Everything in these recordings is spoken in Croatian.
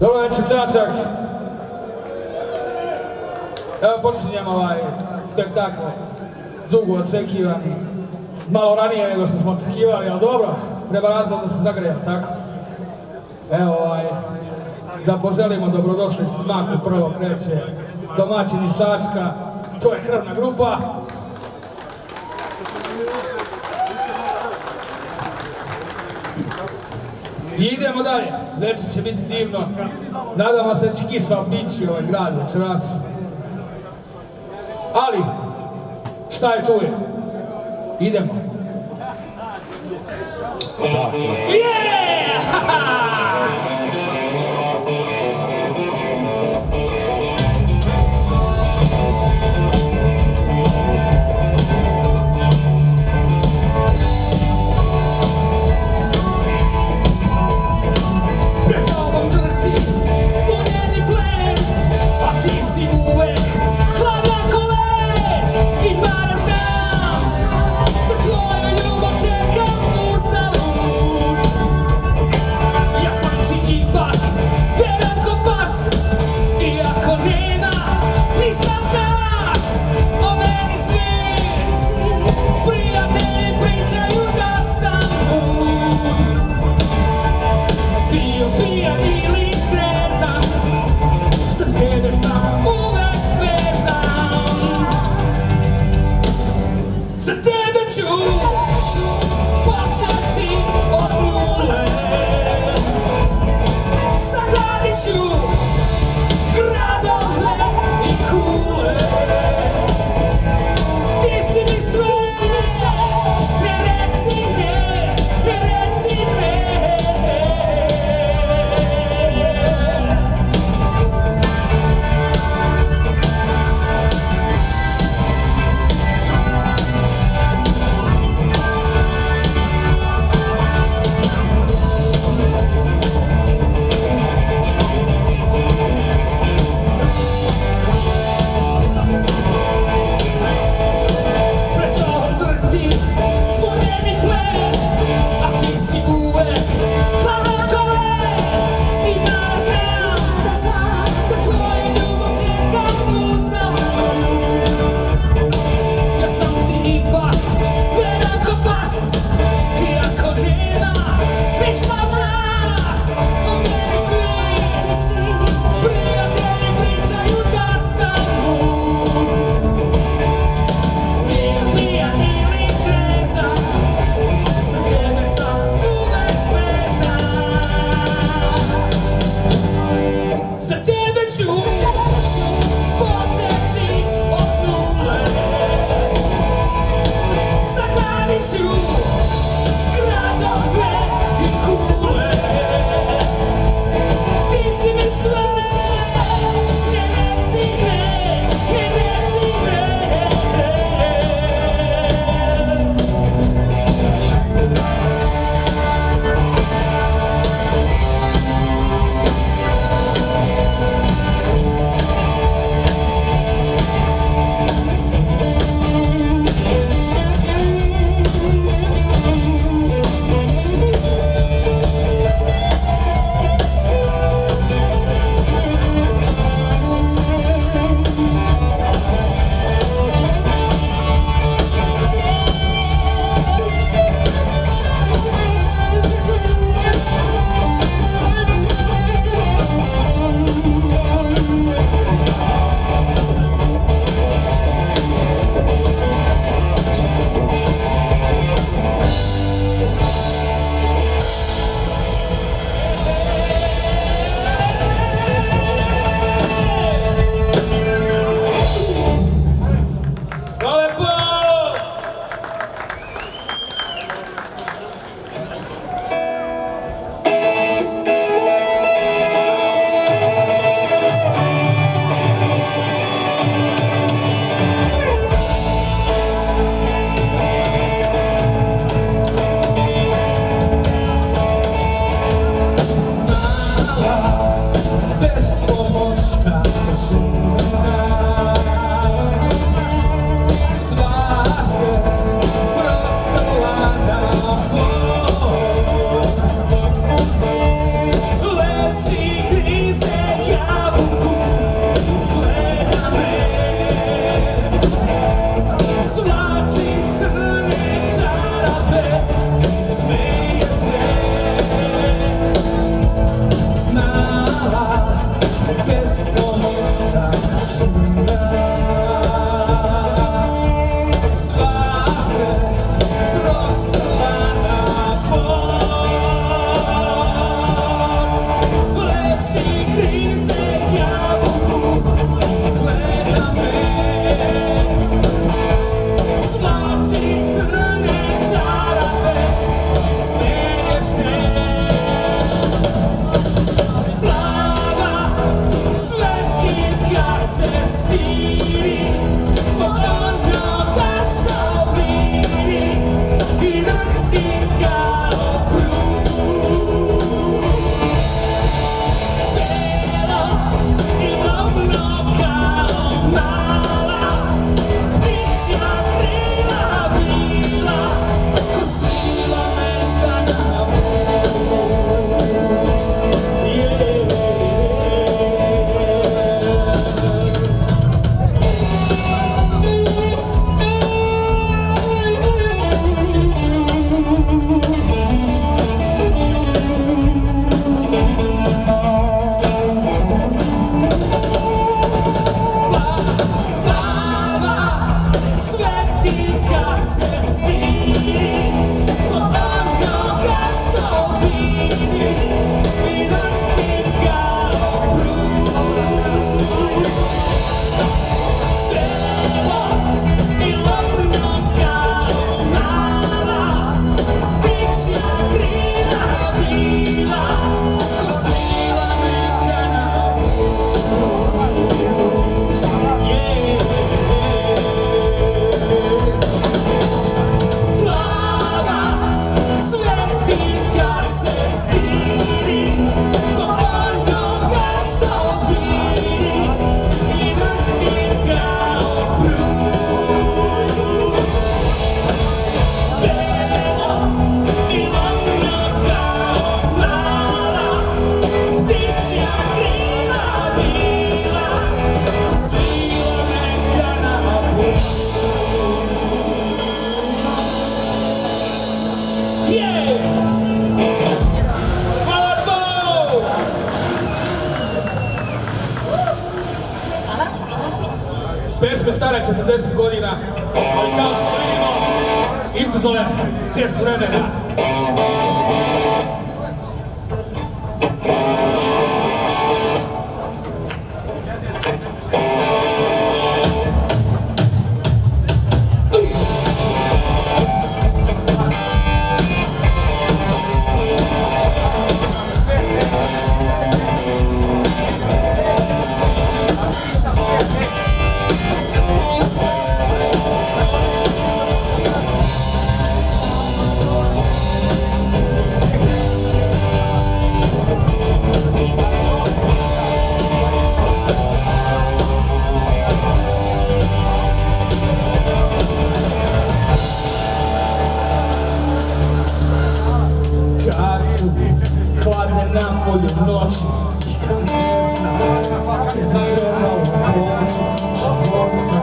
Dobro večer, Čačak. Evo počinjemo ovaj spektakl, dugo očekivani. Malo ranije nego što smo očekivali, ali dobro, treba razlog da se zagrijemo, tako? Evo da poželimo dobrodošlicu znaku, prvo kreće domaćin iz Čačka, to je Krvna grupa. I idemo dalje, večer će biti divno. Nadamo se da će kiša obići ovaj grad večeras. Ali, šta je tu je? Idemo. Yeah! Pesme stare 40 godina, ali kao što vidimo, izdržale test vremena. Hladne napolje noći i kad ne znam gdje bi trebalo poći života,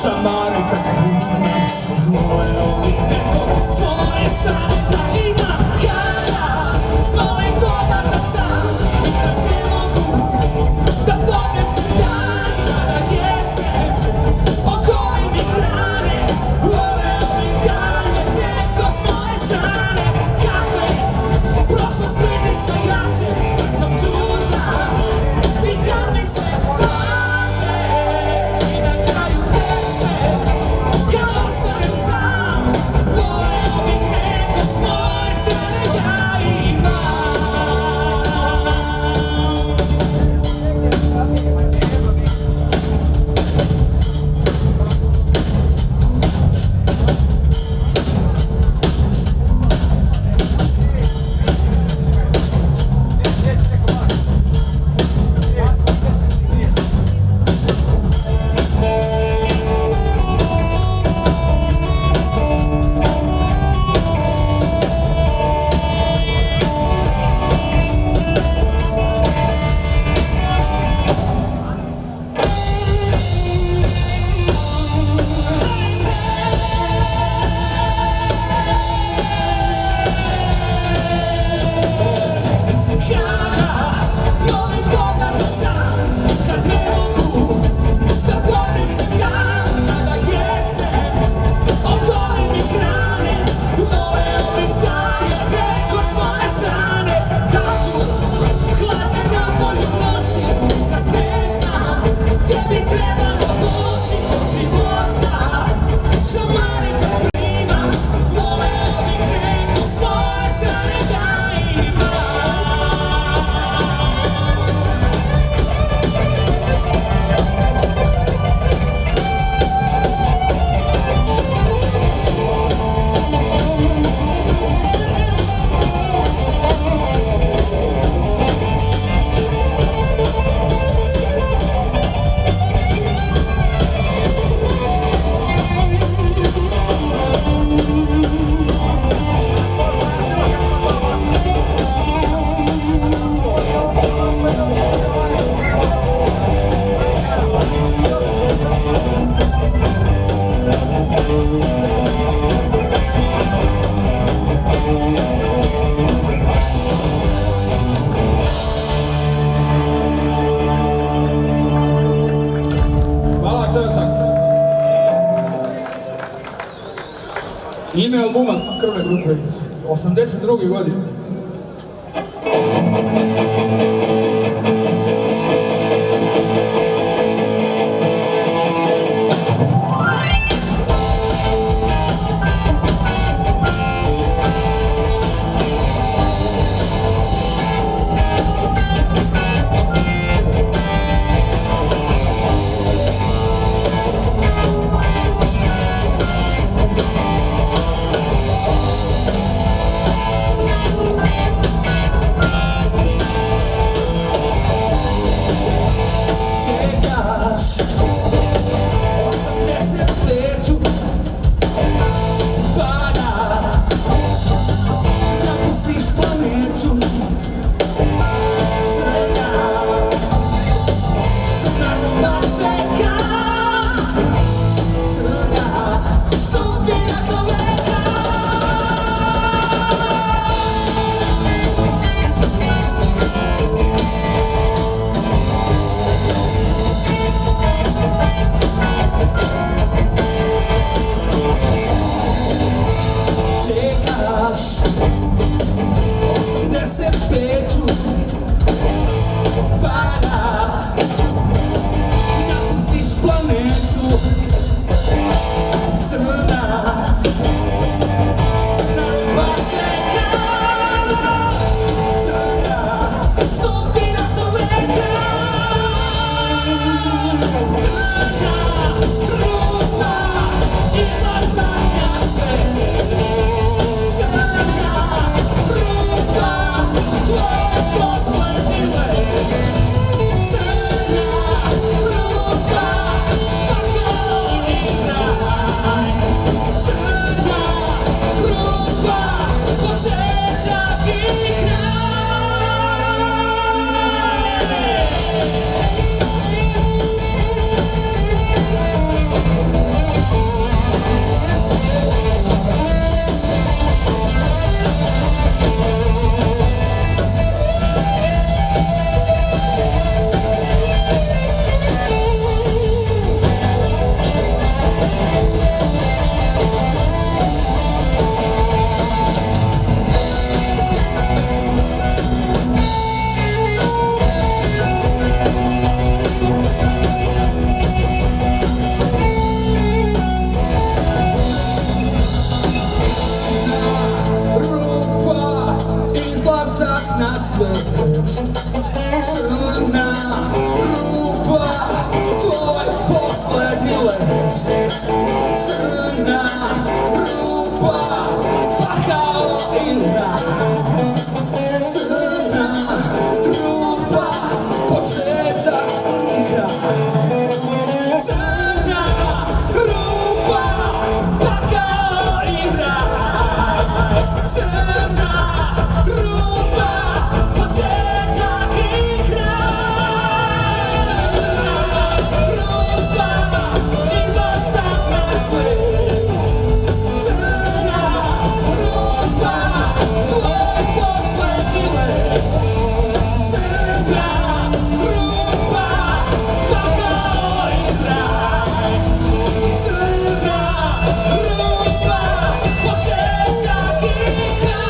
šamare kad prime zvoje ovih nekog svoje strane da ima. Kada molim Boga za san i kad ne mogu da podnesem dan i kada jesen okoli mi hrane, vole ovih dana neko s moje strane. Kad me prošlost pritisne jače, kad sam tužan i kad mi se plače i na kraju pesme kad ostanem sam, voleo bih nekog s moje strane da imam. Ime albuma Krvne grupe iz 82. godine. svet. Crna rupa, tvoj poslednji let. Crna rupa, pakao i raj. Crna rupa, početak i kraj. Crna rupa, pakao i raj. Crna rupa, početak i kraj. Crna rupa, izlastak na svet. Crna rupa, tvoj poslednji let. Crna rupa, pakao i raj. Crna rupa, početak i kraj.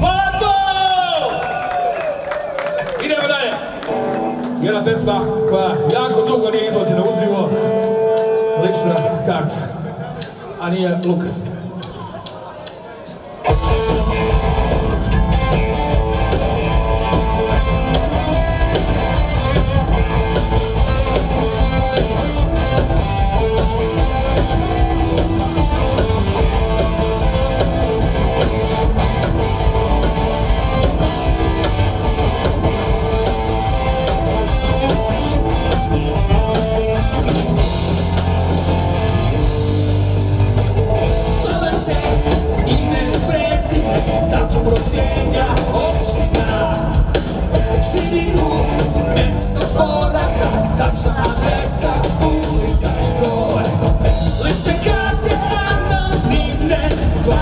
Ovako! Idemo dalje. Jedna pesma koja jako dugo nije izvođena uživo. Lična karta. A nije Lukas. Zovem se ime i prezime, datum rođenja, obični dan. Širinu, mesto boravka, tačna adresa, ulica i broj. Lične karte anonimne, 28-205.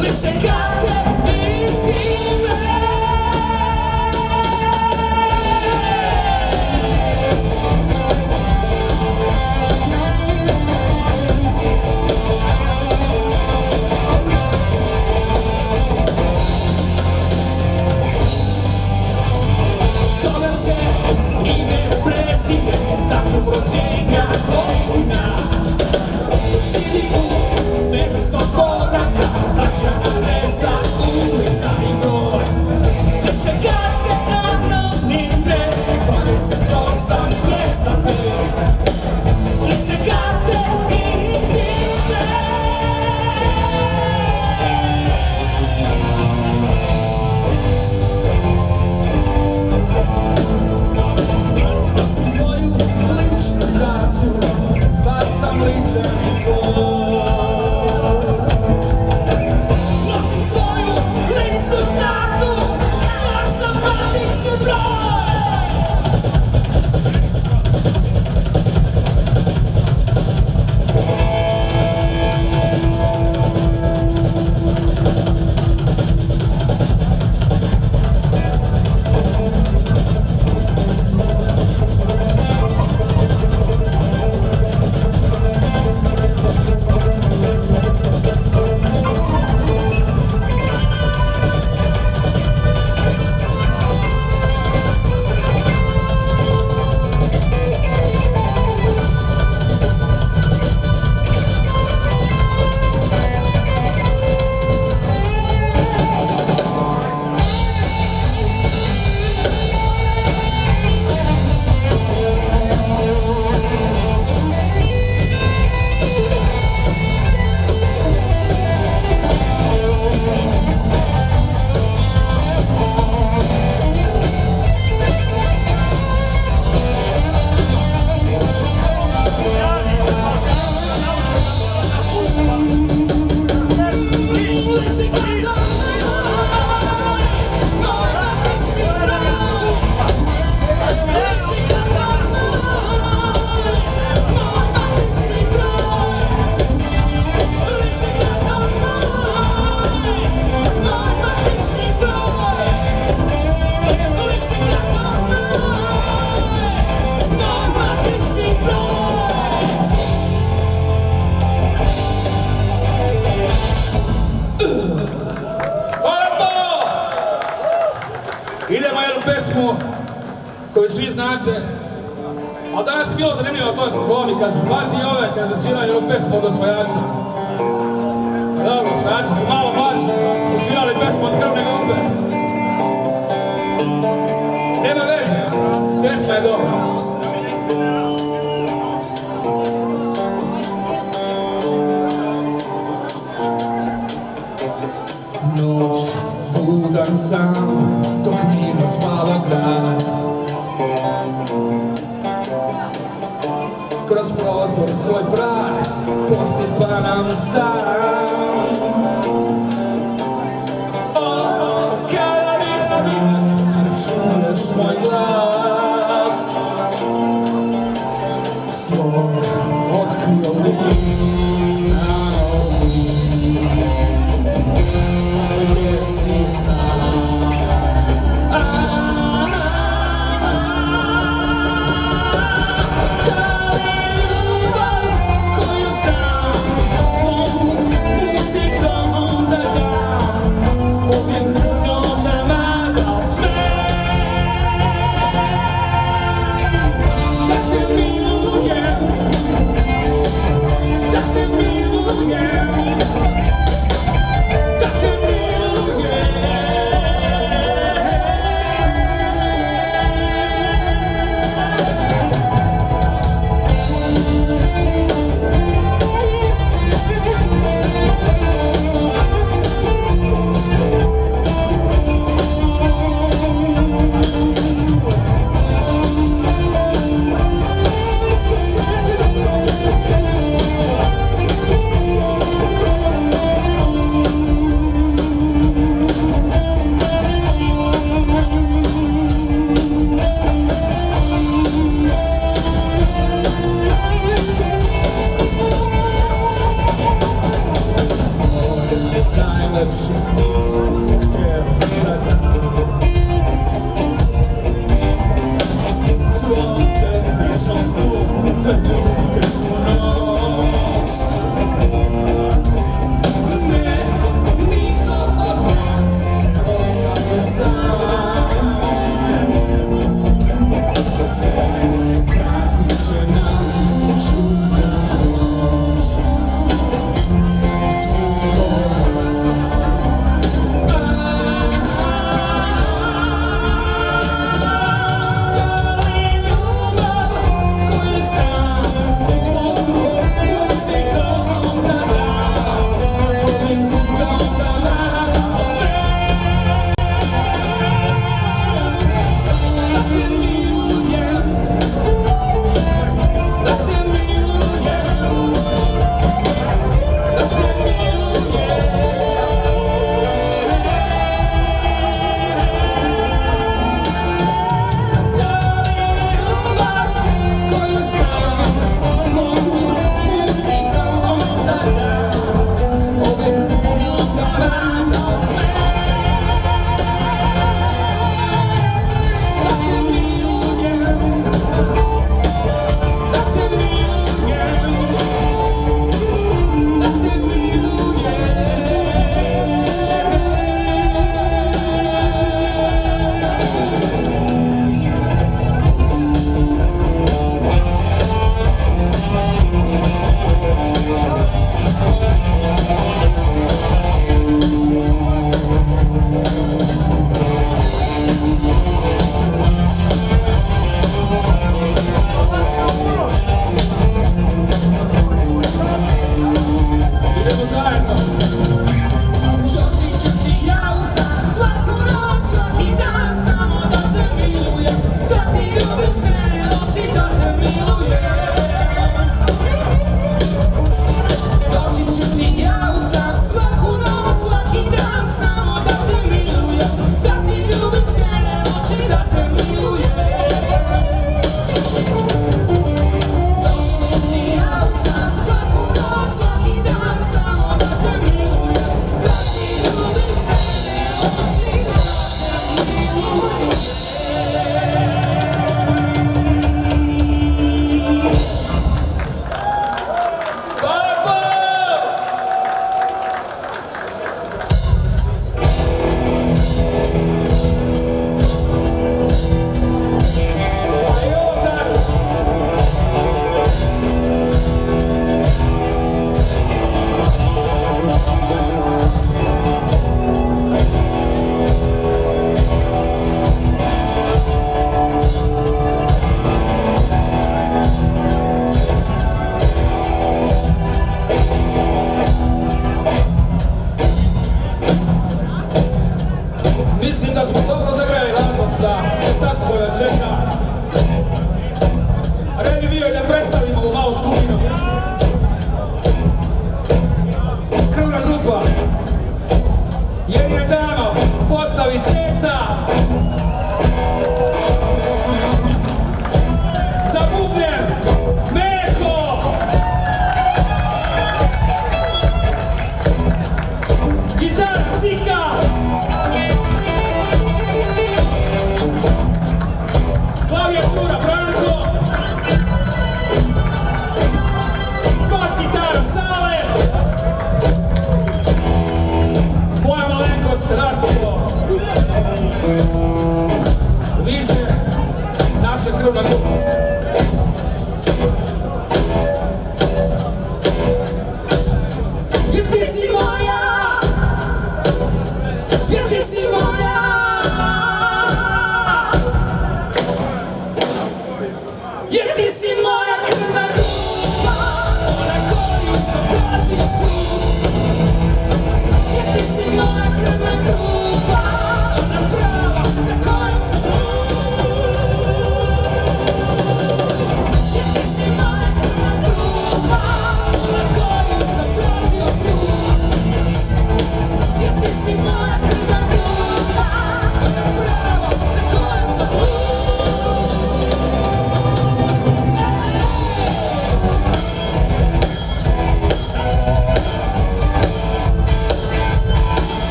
Lične karte intime. Zovem se idemo jednu pesmu koju svi znate. Ali danas je bilo zanimljivo tonsko glomi, kaže, pazi ove, kaže, sviraju jednu pesmu od osvajača. A dobro, osvajači su malo mlađi, su svirali pesmu od krvne grupe. Nema veze, pesma je dobra. Noć, budan sam, dok mimo spava grad. Kroz prozor svoj prah posipa nam sam. O, kada mi znak, čuješ moj glas, svoj otkrio lik, znao gdje si sam.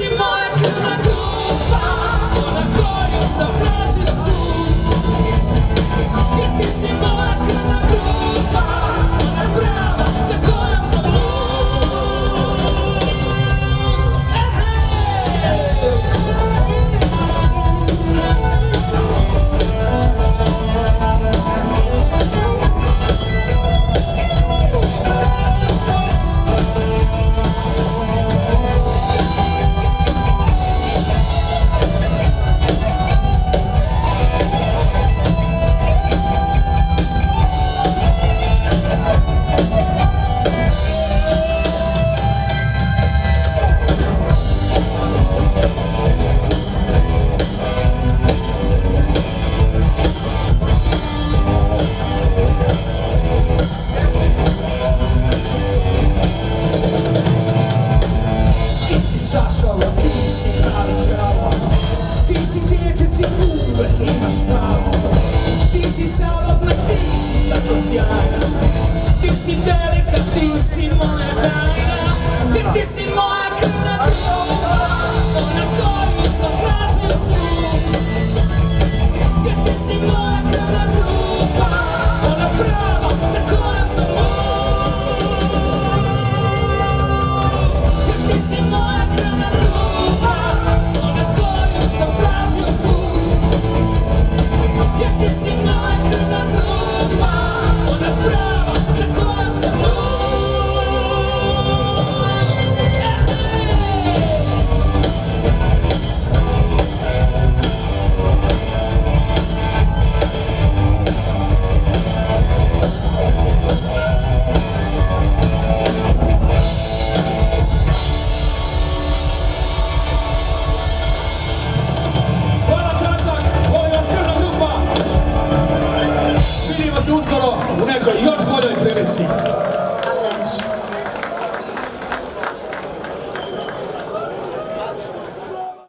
si moja krvna grupa, ona koju sam tražio sud. Jer ti si moja krvna grupa, ona prava za kojom sam lud. Ti si velika, ti si moja tajna, jer ti si moja krvna grupa, ona